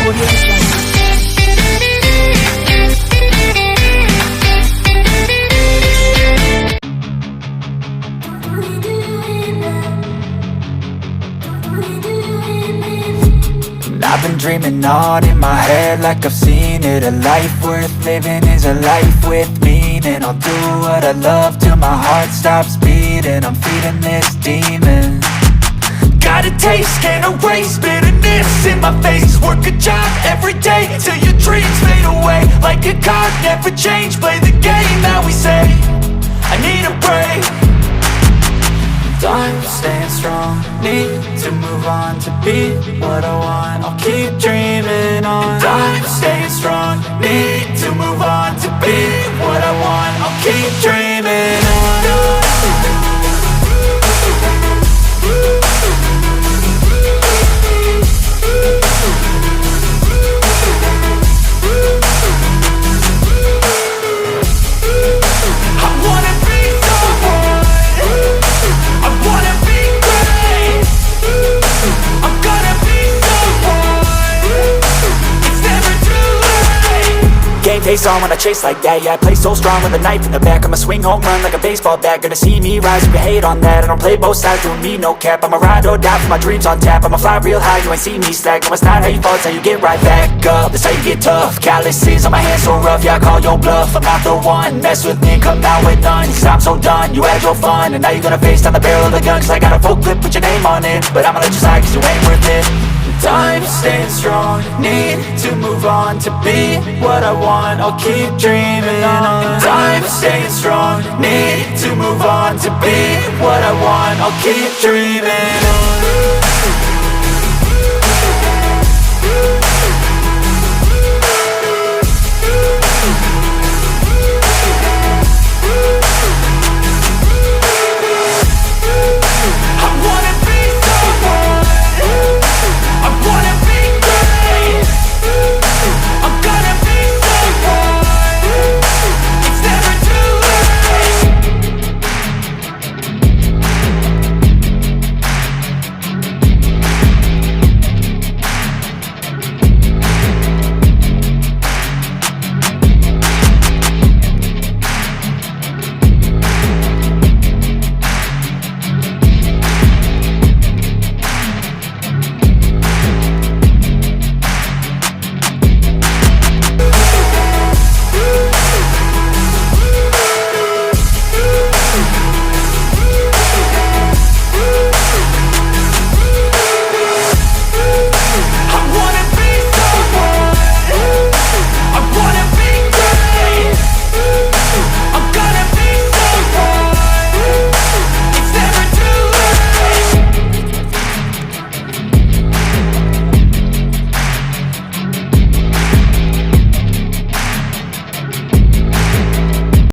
I've been dreaming on in my head like I've seen it. A life worth living is a life with meaning. I'll do what I love till my heart stops beating. I'm feeding this demon. Got a taste, can't erase bitterness in my face. Work a job every day till your dreams fade away. Like a card, never change, play the game that we say. I need a break. I'm staying strong, need to move on to be what I want. I'll keep dreaming on. I'm staying strong, need to move on to be what I want. I'll keep dreaming on. Face on when I chase like that. Yeah, I play so strong with a knife in the back. I'ma swing home run like a baseball bat. Gonna see me rise, you can hate on that. I don't play both sides, doing me no cap. I'ma ride or die for my dreams on tap. I'ma fly real high, you ain't see me slack. No, it's not how you fall, it's how you get right back up. That's how you get tough. Calluses on my hands so rough, yeah, I call your bluff. I'm not the one, mess with me, come out with none. Cause I'm so done, you had your fun. And now you're gonna face down the barrel of the gun. Cause I got a full clip, put your name on it. But I'ma let you slide cause you ain't worth it. I'm staying strong, need to move on to be what I want. I'll keep dreaming on. I'm staying strong, need to move on to be what I want. I'll keep dreaming on.